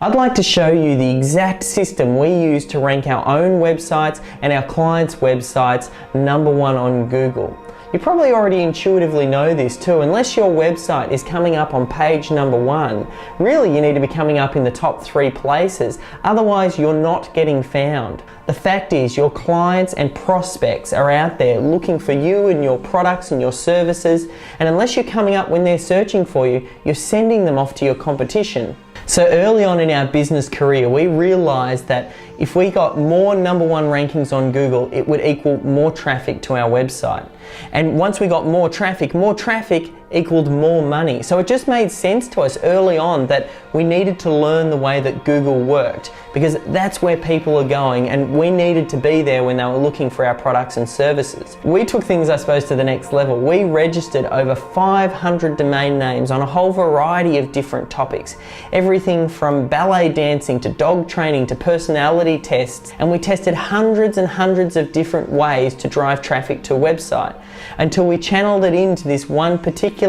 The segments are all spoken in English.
I'd like to show you the exact system we use to rank our own websites and our clients' websites #1 on Google. You probably already intuitively know this too. Unless your website is coming up on page #1, really you need to be coming up in the top 3 places, otherwise you're not getting found. The fact is your clients and prospects are out there looking for you and your products and your services, and unless you're coming up when they're searching for you, you're sending them off to your competition. So early on in our business career, we realized that if we got more #1 rankings on Google, it would equal more traffic to our website. And once we got more traffic equaled more money. So it just made sense to us early on that we needed to learn the way that Google worked, because that's where people are going and we needed to be there when they were looking for our products and services. We took things, I suppose, to the next level. We registered over 500 domain names on a whole variety of different topics. Everything from ballet dancing to dog training to personality tests, and we tested hundreds and hundreds of different ways to drive traffic to a website until we channeled it into this one particular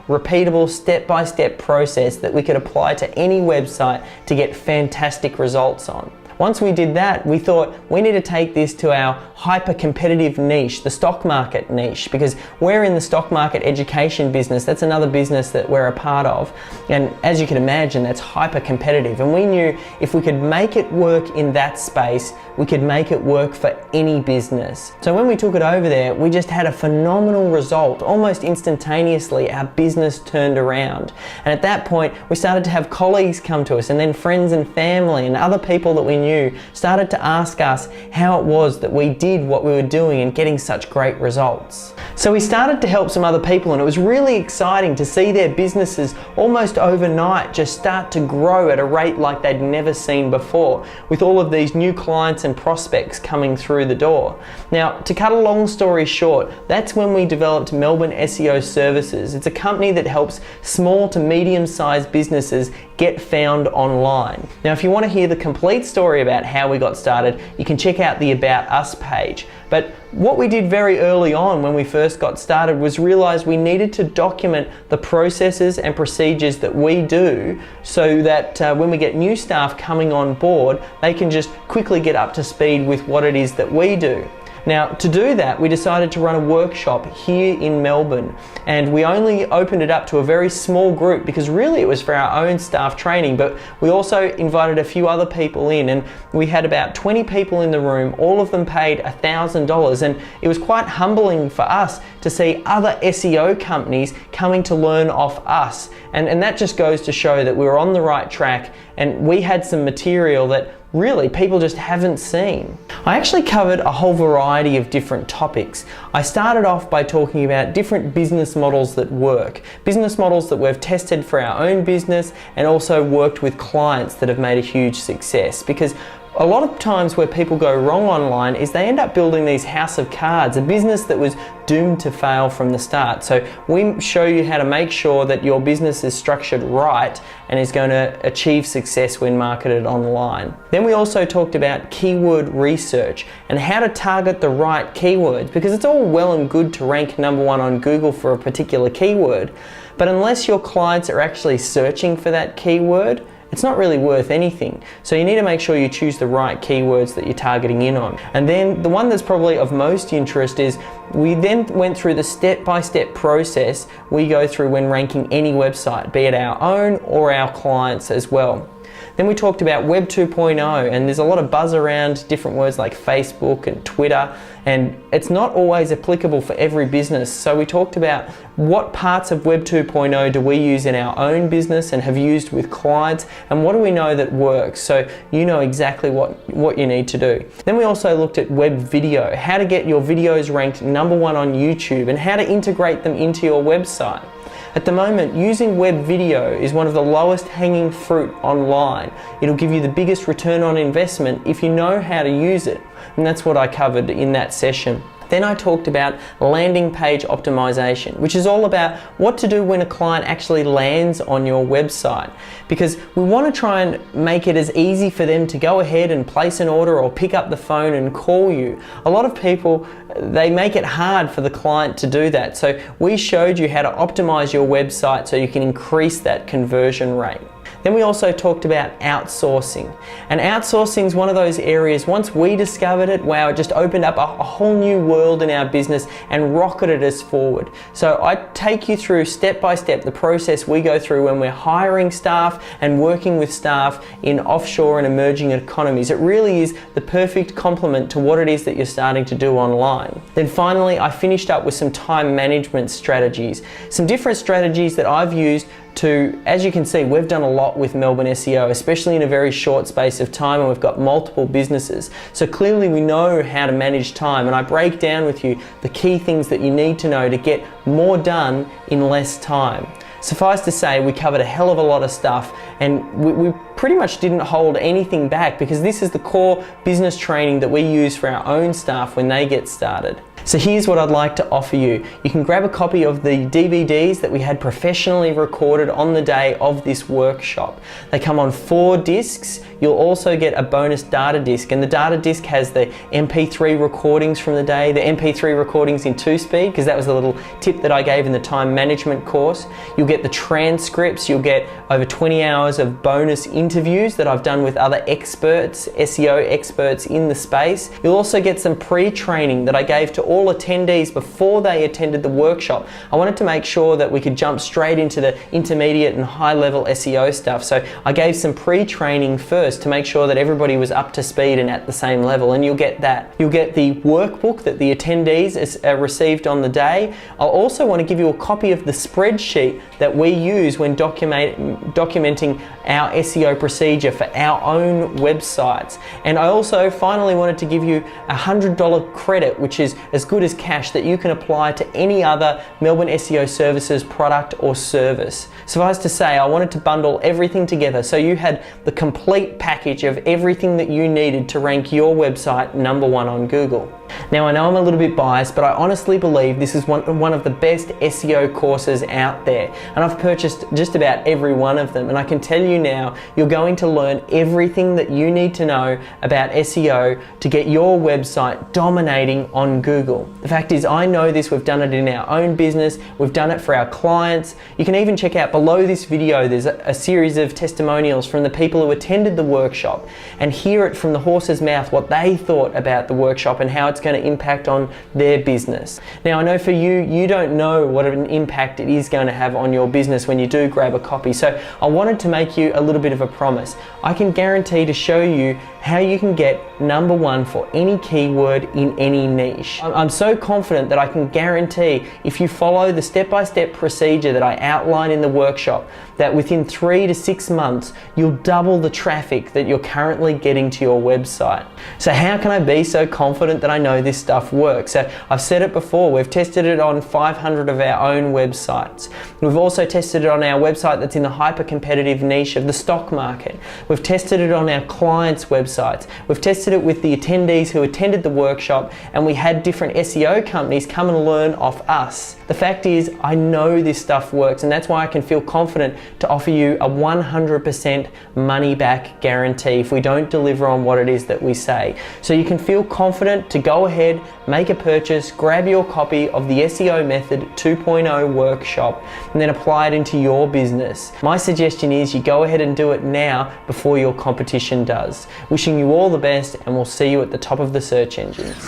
repeatable step-by-step process that we could apply to any website to get fantastic results on. Once we did that, we thought we need to take this to our hyper-competitive niche, the stock market niche, because we're in the stock market education business. That's another business that we're a part of. And as you can imagine, that's hyper-competitive. And we knew if we could make it work in that space, we could make it work for any business. So when we took it over there, we just had a phenomenal result. Almost instantaneously, our business turned around. And at that point, we started to have colleagues come to us, and then friends and family and other people that we knew started to ask us how it was that we did what we were doing and getting such great results. So we started to help some other people, and it was really exciting to see their businesses almost overnight just start to grow at a rate like they'd never seen before, with all of these new clients and prospects coming through the door. Now, to cut a long story short, that's when we developed Melbourne SEO Services. It's a company that helps small to medium-sized businesses get found online. Now, if you want to hear the complete story about how we got started, you can check out the About Us page. But what we did very early on when we first got started was realize we needed to document the processes and procedures that we do so that when we get new staff coming on board, they can just quickly get up to speed with what it is that we do. Now, to do that, we decided to run a workshop here in Melbourne, and we only opened it up to a very small group because really it was for our own staff training, but we also invited a few other people in, and we had about 20 people in the room. All of them paid $1,000, and it was quite humbling for us to see other SEO companies coming to learn off us, and that just goes to show that we were on the right track, and we had some material that really people just haven't seen. I actually covered a whole variety of different topics. I started off by talking about different business models that work, business models that we've tested for our own business and also worked with clients that have made a huge success, because a lot of times where people go wrong online is they end up building these house of cards, a business that was doomed to fail from the start. So we show you how to make sure that your business is structured right and is going to achieve success when marketed online. Then we also talked about keyword research and how to target the right keywords, because it's all well and good to rank #1 on Google for a particular keyword, but unless your clients are actually searching for that keyword, it's not really worth anything. So you need to make sure you choose the right keywords that you're targeting in on. And then the one that's probably of most interest is we then went through the step-by-step process we go through when ranking any website, be it our own or our clients as well. Then we talked about Web 2.0, and there's a lot of buzz around different words like Facebook and Twitter, and it's not always applicable for every business. So we talked about what parts of Web 2.0 do we use in our own business and have used with clients, and what do we know that works, so you know exactly what you need to do. Then we also looked at web video, how to get your videos ranked #1 on YouTube and how to integrate them into your website. At the moment, using web video is one of the lowest hanging fruit online. It'll give you the biggest return on investment if you know how to use it. And that's what I covered in that session. Then I talked about landing page optimization, which is all about what to do when a client actually lands on your website, because we want to try and make it as easy for them to go ahead and place an order or pick up the phone and call you. A lot of people, they make it hard for the client to do that. So we showed you how to optimize your website so you can increase that conversion rate. Then we also talked about outsourcing. And outsourcing is one of those areas, once we discovered it, wow, it just opened up a whole new world in our business and rocketed us forward. So I take you through step by step the process we go through when we're hiring staff and working with staff in offshore and emerging economies. It really is the perfect complement to what it is that you're starting to do online. Then finally, I finished up with some time management strategies. Some different strategies that I've used to, as you can see, we've done a lot with Melbourne SEO, especially in a very short space of time, and we've got multiple businesses. So clearly we know how to manage time, and I break down with you the key things that you need to know to get more done in less time. Suffice to say, we covered a hell of a lot of stuff, and we pretty much didn't hold anything back, because this is the core business training that we use for our own staff when they get started. So here's what I'd like to offer you. You can grab a copy of the DVDs that we had professionally recorded on the day of this workshop. They come on 4 discs. You'll also get a bonus data disc, and the data disc has the MP3 recordings from the day, the MP3 recordings in 2-speed, because that was a little tip that I gave in the time management course. You'll get the transcripts. You'll get over 20 hours of bonus interviews that I've done with other experts, SEO experts in the space. You'll also get some pre-training that I gave to all attendees before they attended the workshop. I wanted to make sure that we could jump straight into the intermediate and high level SEO stuff. So I gave some pre-training first to make sure that everybody was up to speed and at the same level, and you'll get that. You'll get the workbook that the attendees received on the day. I'll also want to give you a copy of the spreadsheet that we use when documenting our SEO procedure for our own websites. And I also finally wanted to give you a $100 credit, which is as good as cash, that you can apply to any other Melbourne SEO Services product or service. Suffice to say, I wanted to bundle everything together so you had the complete package of everything that you needed to rank your website #1 on Google. Now, I know I'm a little bit biased, but I honestly believe this is one of the best SEO courses out there, and I've purchased just about every one of them, and I can tell you now, you're going to learn everything that you need to know about SEO to get your website dominating on Google. The fact is, I know this, we've done it in our own business, we've done it for our clients. You can even check out below this video, there's a series of testimonials from the people who attended the workshop, and hear it from the horse's mouth what they thought about the workshop and how it's going to impact on their business. Now, I know for you, you don't know what an impact it is going to have on your business when you do grab a copy. So I wanted to make you a little bit of a promise. I can guarantee to show you how you can get #1 for any keyword in any niche. I'm so confident that I can guarantee, if you follow the step-by-step procedure that I outline in the workshop, that within 3 to 6 months, you'll double the traffic that you're currently getting to your website. So how can I be so confident that I know this stuff works? So I've said it before, we've tested it on 500 of our own websites. We've also tested it on our website that's in the hyper-competitive niche of the stock market. We've tested it on our clients' websites. We've tested it with the attendees who attended the workshop, and we had different SEO companies come and learn off us. The fact is, I know this stuff works, and that's why I can feel confident to offer you a 100% money-back guarantee if we don't deliver on what it is that we say. So you can feel confident to go ahead, make a purchase, grab your copy of the SEO Method 2.0 workshop, and then apply it into your business. My suggestion is you go ahead and do it now before your competition does. Wishing you all the best, and we'll see you at the top of the search engines.